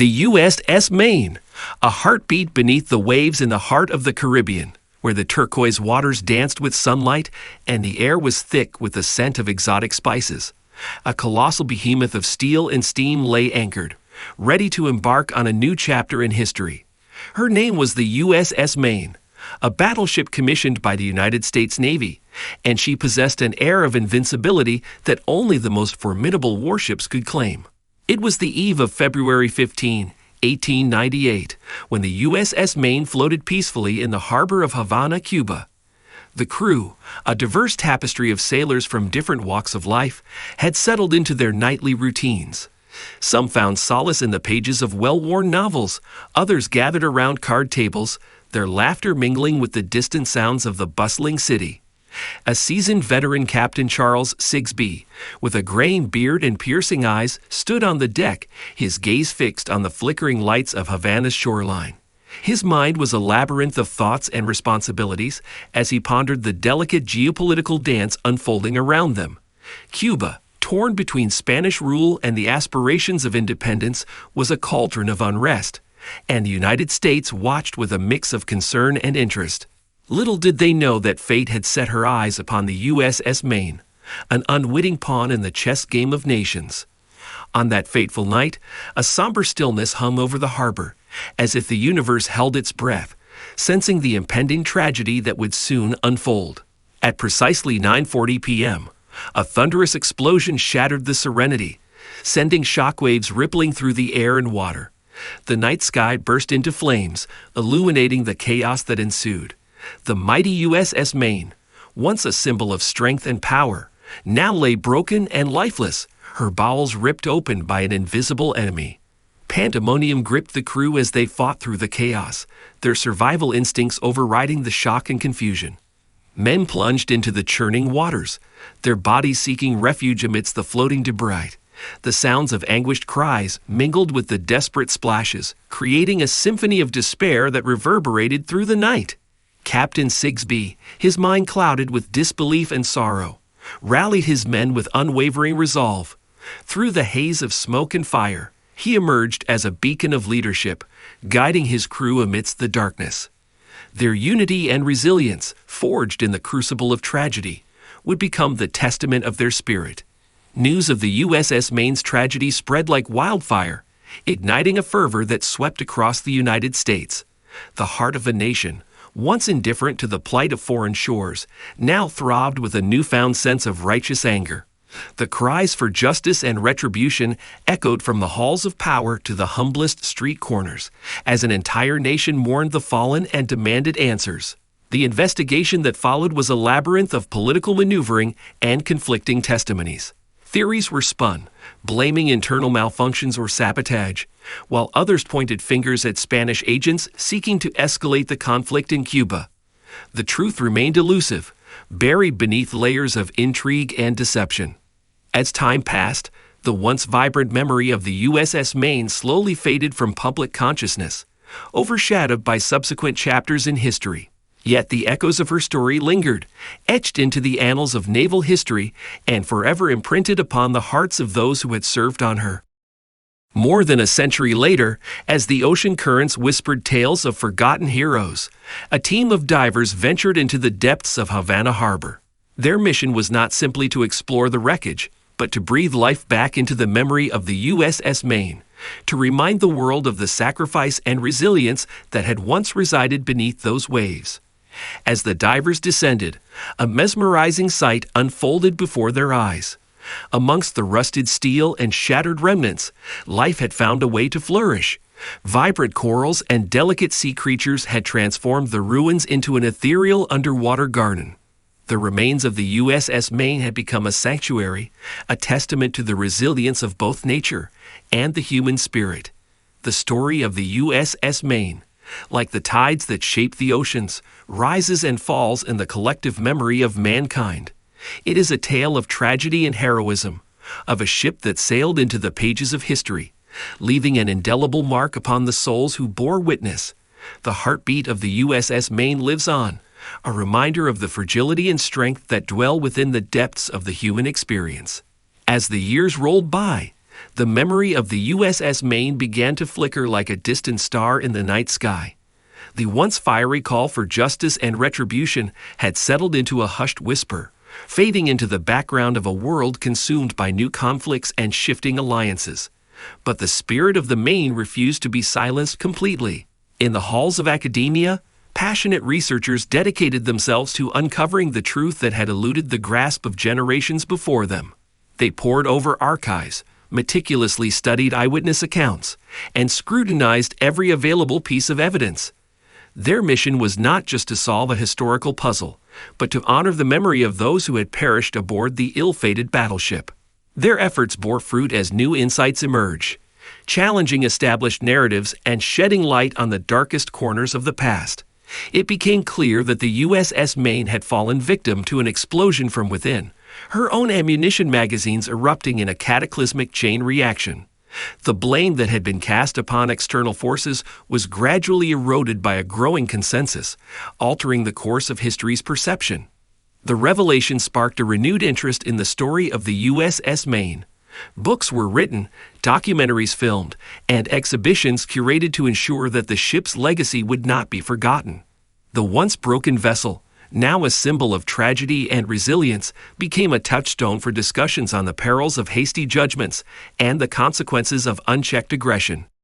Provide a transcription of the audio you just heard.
The USS Maine, a heartbeat beneath the waves in the heart of the Caribbean, where the turquoise waters danced with sunlight and the air was thick with the scent of exotic spices. A colossal behemoth of steel and steam lay anchored, ready to embark on a new chapter in history. Her name was the USS Maine, a battleship commissioned by the United States Navy, and she possessed an air of invincibility that only the most formidable warships could claim. It was the eve of February 15, 1898, when the USS Maine floated peacefully in the harbor of Havana, Cuba. The crew, a diverse tapestry of sailors from different walks of life, had settled into their nightly routines. Some found solace in the pages of well-worn novels, others gathered around card tables, their laughter mingling with the distant sounds of the bustling city. A seasoned veteran, Captain Charles Sigsbee, with a graying beard and piercing eyes, stood on the deck, his gaze fixed on the flickering lights of Havana's shoreline. His mind was a labyrinth of thoughts and responsibilities as he pondered the delicate geopolitical dance unfolding around them. Cuba, torn between Spanish rule and the aspirations of independence, was a cauldron of unrest, and the United States watched with a mix of concern and interest. Little did they know that fate had set her eyes upon the USS Maine, an unwitting pawn in the chess game of nations. On that fateful night, a somber stillness hung over the harbor, as if the universe held its breath, sensing the impending tragedy that would soon unfold. At precisely 9:40 p.m., a thunderous explosion shattered the serenity, sending shockwaves rippling through the air and water. The night sky burst into flames, illuminating the chaos that ensued. The mighty USS Maine, once a symbol of strength and power, now lay broken and lifeless, her bowels ripped open by an invisible enemy. Pandemonium gripped the crew as they fought through the chaos, their survival instincts overriding the shock and confusion. Men plunged into the churning waters, their bodies seeking refuge amidst the floating debris. The sounds of anguished cries mingled with the desperate splashes, creating a symphony of despair that reverberated through the night. Captain Sigsbee, his mind clouded with disbelief and sorrow, rallied his men with unwavering resolve. Through the haze of smoke and fire, he emerged as a beacon of leadership, guiding his crew amidst the darkness. Their unity and resilience, forged in the crucible of tragedy, would become the testament of their spirit. News of the USS Maine's tragedy spread like wildfire, igniting a fervor that swept across the United States. The heart of a nation, once indifferent to the plight of foreign shores, now throbbed with a newfound sense of righteous anger. The cries for justice and retribution echoed from the halls of power to the humblest street corners, as an entire nation mourned the fallen and demanded answers. The investigation that followed was a labyrinth of political maneuvering and conflicting testimonies. Theories were spun, blaming internal malfunctions or sabotage, while others pointed fingers at Spanish agents seeking to escalate the conflict in Cuba. The truth remained elusive, buried beneath layers of intrigue and deception. As time passed, the once vibrant memory of the USS Maine slowly faded from public consciousness, overshadowed by subsequent chapters in history. Yet the echoes of her story lingered, etched into the annals of naval history and forever imprinted upon the hearts of those who had served on her. More than a century later, as the ocean currents whispered tales of forgotten heroes, a team of divers ventured into the depths of Havana Harbor. Their mission was not simply to explore the wreckage, but to breathe life back into the memory of the USS Maine, to remind the world of the sacrifice and resilience that had once resided beneath those waves. As the divers descended, a mesmerizing sight unfolded before their eyes. Amongst the rusted steel and shattered remnants, life had found a way to flourish. Vibrant corals and delicate sea creatures had transformed the ruins into an ethereal underwater garden. The remains of the USS Maine had become a sanctuary, a testament to the resilience of both nature and the human spirit. The story of the USS Maine, like the tides that shape the oceans, rises and falls in the collective memory of mankind. It is a tale of tragedy and heroism, of a ship that sailed into the pages of history, leaving an indelible mark upon the souls who bore witness. The heartbeat of the USS Maine lives on, a reminder of the fragility and strength that dwell within the depths of the human experience. As the years rolled by, The memory of the USS Maine began to flicker like a distant star in the night sky. The once fiery call for justice and retribution had settled into a hushed whisper, fading into the background of a world consumed by new conflicts and shifting alliances. But the spirit of the Maine refused to be silenced completely. In the halls of academia, passionate researchers dedicated themselves to uncovering the truth that had eluded the grasp of generations before them. They pored over archives, meticulously studied eyewitness accounts, and scrutinized every available piece of evidence. Their mission was not just to solve a historical puzzle, but to honor the memory of those who had perished aboard the ill-fated battleship. Their efforts bore fruit as new insights emerged, challenging established narratives and shedding light on the darkest corners of the past. It became clear that the USS Maine had fallen victim to an explosion from within, her own ammunition magazines erupting in a cataclysmic chain reaction. The blame that had been cast upon external forces was gradually eroded by a growing consensus, altering the course of history's perception. The revelation sparked a renewed interest in the story of the USS Maine. Books were written, documentaries filmed, and exhibitions curated to ensure that the ship's legacy would not be forgotten. The once broken vessel, now a symbol of tragedy and resilience, became a touchstone for discussions on the perils of hasty judgments and the consequences of unchecked aggression.